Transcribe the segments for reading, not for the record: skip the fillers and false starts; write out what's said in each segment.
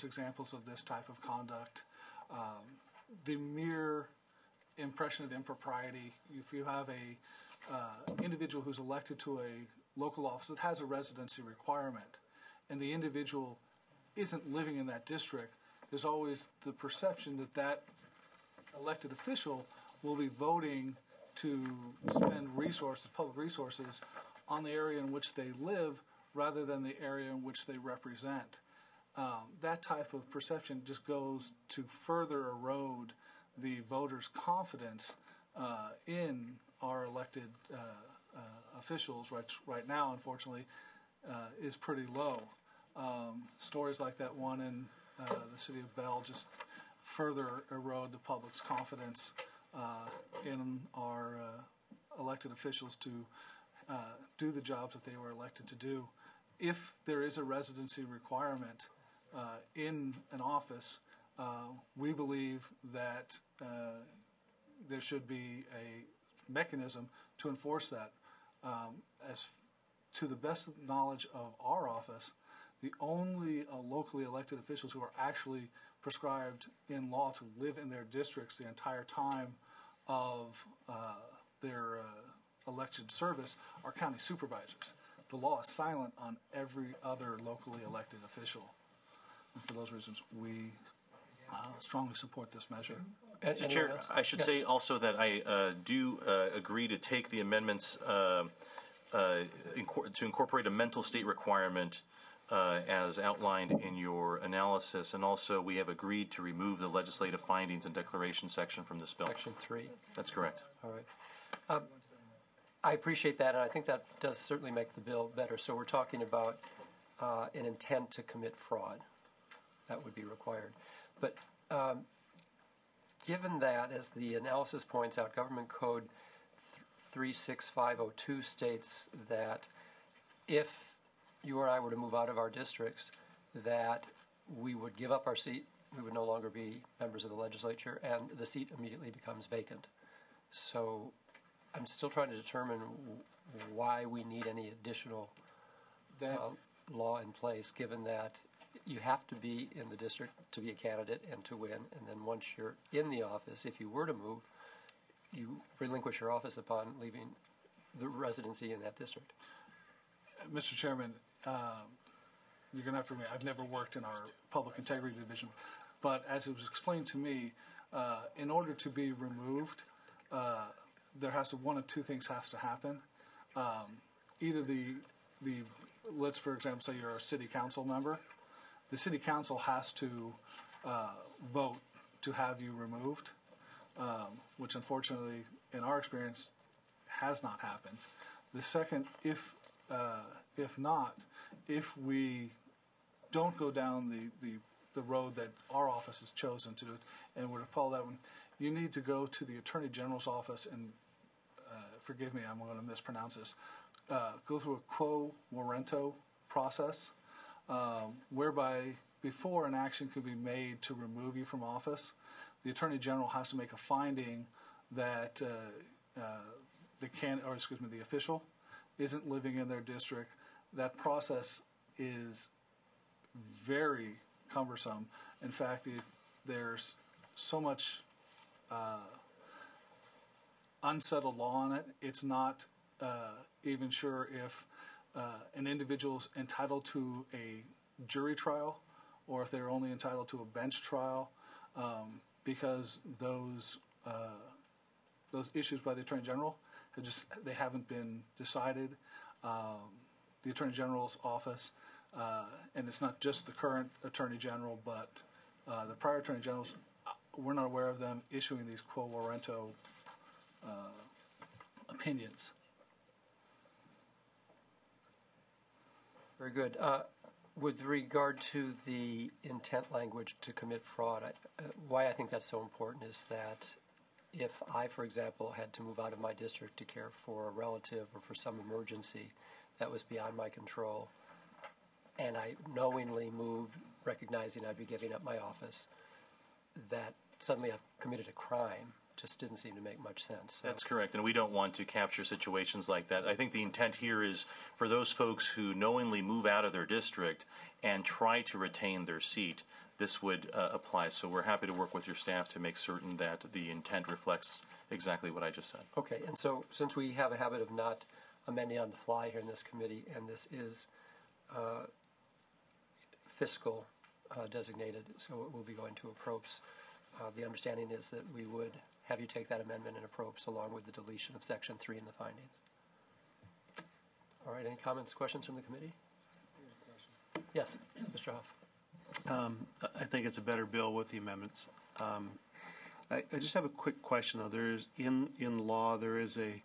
examples of this type of conduct. The mere impression of impropriety, if you have a individual who's elected to a local office that has a residency requirement, and the individual isn't living in that district, there's always the perception that that elected official will be voting to spend resources, public resources, on the area in which they live rather than the area in which they represent. That type of perception just goes to further erode the voters' confidence in our elected officials. Right now, unfortunately, is pretty low. Stories like that one in the city of Bell just further erode the public's confidence in our elected officials to do the jobs that they were elected to do. If there is a residency requirement in an office, we believe that there should be a mechanism to enforce that. As to the best knowledge of our office, the only locally elected officials who are actually prescribed in law to live in their districts the entire time of their election service are county supervisors. The law is silent on every other locally elected official. And for those reasons, we strongly support this measure. Mr. Chair, I should say also that I do agree to take the amendments to incorporate a mental state requirement as outlined in your analysis, and also we have agreed to remove the legislative findings and declaration section from this bill. Section 3. That's correct. All right. I appreciate that, and I think that does certainly make the bill better. So we're talking about an intent to commit fraud. That would be required. But given that, as the analysis points out, Government Code 36502 states that if you or I were to move out of our districts, that we would give up our seat, we would no longer be members of the legislature, and the seat immediately becomes vacant. So I'm still trying to determine why we need any additional law in place, given that you have to be in the district to be a candidate and to win, and then once you're in the office, if you were to move, you relinquish your office upon leaving the residency in that district. Mr. Chairman, you're going to have to admit, I've never worked in our public integrity division, but as it was explained to me, in order to be removed, there has to, one of two things has to happen. Either let's for example say you're a city council member, the city council has to vote to have you removed, which unfortunately in our experience has not happened. The second, if not, if we don't go down the road that our office has chosen to do and were to follow that one, you need to go to the Attorney General's office and, forgive me, I'm going to mispronounce this, go through a quo warranto process, whereby before an action can be made to remove you from office, the Attorney General has to make a finding that the official isn't living in their district. That process is very cumbersome. In fact, there's so much unsettled law on it. It's not even sure if an individual is entitled to a jury trial or if they're only entitled to a bench trial, because those issues by the Attorney General they haven't been decided. The Attorney General's office, and it's not just the current Attorney General, but the prior Attorney Generals, we're not aware of them issuing these quo warranto opinions. Very good. With regard to the intent language to commit fraud, why I think that's so important is that if I, for example, had to move out of my district to care for a relative or for some emergency that was beyond my control, and I knowingly moved, recognizing I'd be giving up my office, that suddenly I've committed a crime just didn't seem to make much sense. So. That's correct, and we don't want to capture situations like that. I think the intent here is for those folks who knowingly move out of their district and try to retain their seat, this would apply. So we're happy to work with your staff to make certain that the intent reflects exactly what I just said. Okay, and so since we have a habit of not amending on the fly here in this committee, and this is fiscal designated, so it will be going to approps, the understanding is that we would have you take that amendment and approps along with the deletion of section 3 in the findings. All right, any comments, questions from the committee? Yes, Mr. Huff. I think it's a better bill with the amendments. I just have a quick question, though. There is, in law, there is a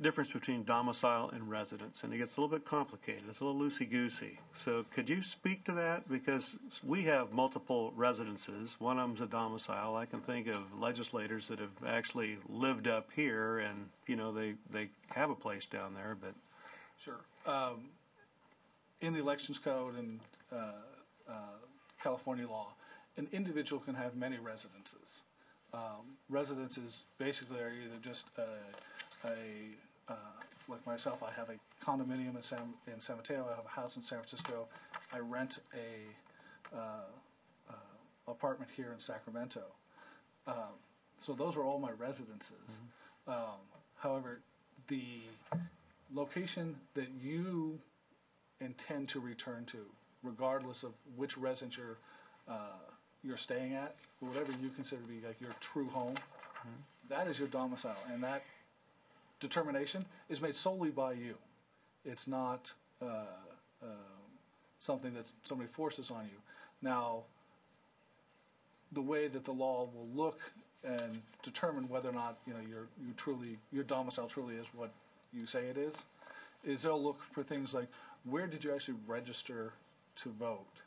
difference between domicile and residence, and it gets a little bit complicated. It's a little loosey-goosey. So could you speak to that? Because we have multiple residences. One of them's a domicile. I can think of legislators that have actually lived up here, and, you know, they have a place down there, but... Sure. In the Elections Code and California law, an individual can have many residences. Residences basically are either just like myself, I have a condominium in San Mateo. I have a house in San Francisco. I rent a apartment here in Sacramento. So those are all my residences. However, the location that you intend to return to, regardless of which residence you're staying at, whatever you consider to be like your true home, that is your domicile, and that determination is made solely by you. It's not something that somebody forces on you. Now, the way that the law will look and determine whether or not your domicile truly is what you say it is they'll look for things like, where did you actually register to vote?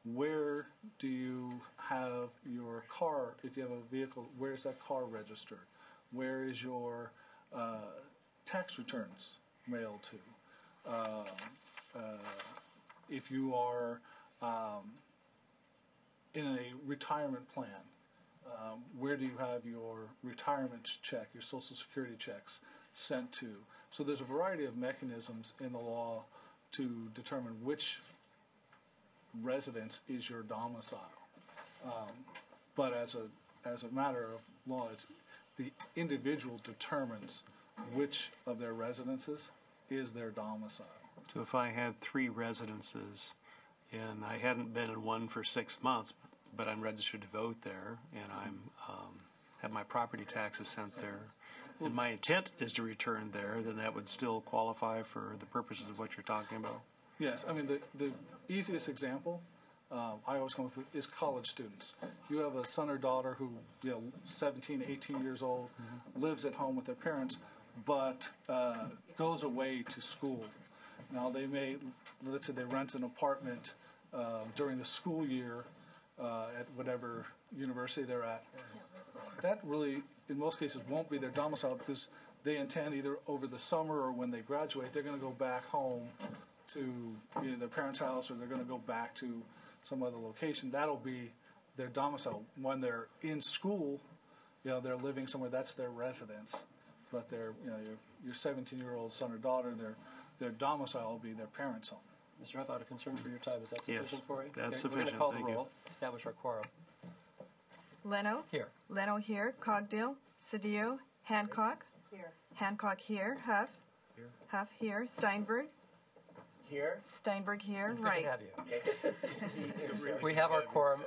Where do you have your car? If you have a vehicle, where is that car registered? Where is your tax returns mailed to? If you are in a retirement plan, where do you have your retirement check, your Social Security checks sent to? So there's a variety of mechanisms in the law to determine which residence is your domicile. But as a matter of law, the individual determines which of their residences is their domicile. So if I had 3 residences and I hadn't been in one for 6 months, but I'm registered to vote there, and I'm have my property taxes sent there, and my intent is to return there, then that would still qualify for the purposes of what you're talking about? Yes, I mean, the easiest example I always come up with is college students. You have a son or daughter who, 17, 18 years old, lives at home with their parents, but goes away to school. Now, let's say they rent an apartment during the school year at whatever university they're at. That really, in most cases, won't be their domicile because they intend either over the summer or when they graduate, they're going to go back home to either their parents' house or they're going to go back to some other location. That'll be their domicile. When they're in school, they're living somewhere, that's their residence. But your 17-year-old son or daughter, their domicile will be their parents' home. Mr. Huff, out of concern for your time, is that sufficient for you? That's We're going to sufficient. call the Thank you. roll, establish our quorum. Leno? Here. Leno here. Cogdill? Cedillo? Hancock? Here. Hancock here. Huff? Here. Huff here. Steinberg? Here. Steinberg here. Good Right. to have you. We have our quorum.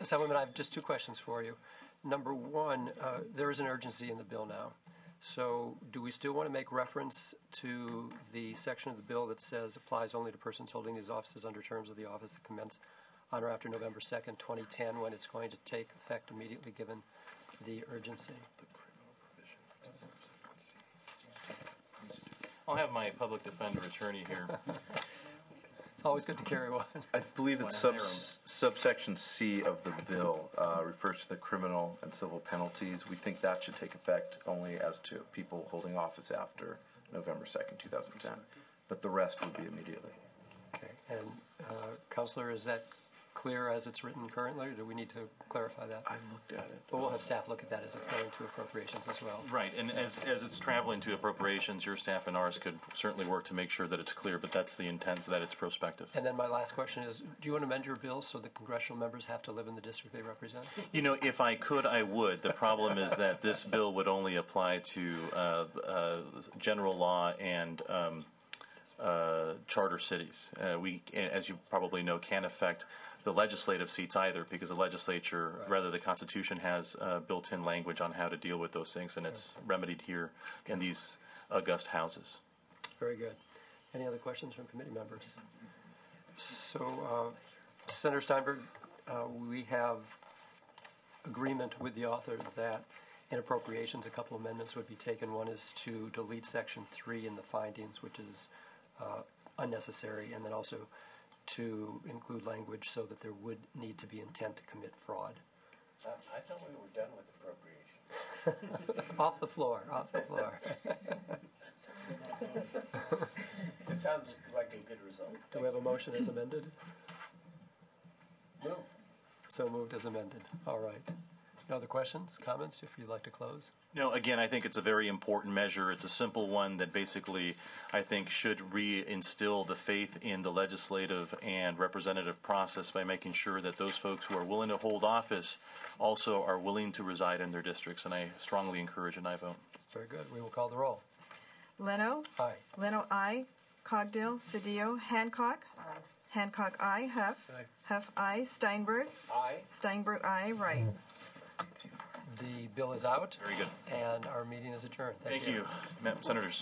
Assemblyman, I have just 2 questions for you. Number one, there is an urgency in the bill now. So do we still want to make reference to the section of the bill that says applies only to persons holding these offices under terms of the office that commence on or after November 2nd, 2010, when it's going to take effect immediately given the urgency? I'll have my public defender attorney here. Always good to carry one. I believe it's subsection C of the bill refers to the criminal and civil penalties. We think that should take effect only as to people holding office after November 2nd, 2010. But the rest would be immediately. Okay. And, Counselor, is that clear as it's written currently, or do we need to clarify that? I looked at it. But we'll have staff look at that as it's going to appropriations as well. Right, and as it's traveling to appropriations, your staff and ours could certainly work to make sure that it's clear, but that's the intent, that it's prospective. And then my last question is, do you want to amend your bill so the congressional members have to live in the district they represent? You know, if I could, I would. The problem is that this bill would only apply to general law and charter cities. We, as you probably know, can't affect the legislative seats either, because the legislature, rather the Constitution, has built-in language on how to deal with those things, and it's remedied here in these august houses. Very good. Any other questions from committee members? So, Senator Steinberg, we have agreement with the author that in appropriations a couple amendments would be taken. One is to delete Section 3 in the findings, which is unnecessary, and then also to include language so that there would need to be intent to commit fraud. I thought we were done with appropriation. Off the floor, off the floor. It sounds like a good result. Do we have a motion as amended? Move. So moved as amended. All right. No other questions, comments, if you'd like to close? No, again, I think it's a very important measure. It's a simple one that basically, I think, should reinstill the faith in the legislative and representative process by making sure that those folks who are willing to hold office also are willing to reside in their districts, and I strongly encourage an aye vote. Very good. We will call the roll. Leno? Aye. Leno, aye. Cogdill, Cedillo, Hancock? Hancock, aye. Huff? Huff, aye. Steinberg? Aye. Steinberg, aye. Wright. The bill is out. Very good. And our meeting is adjourned. Thank you, Senators.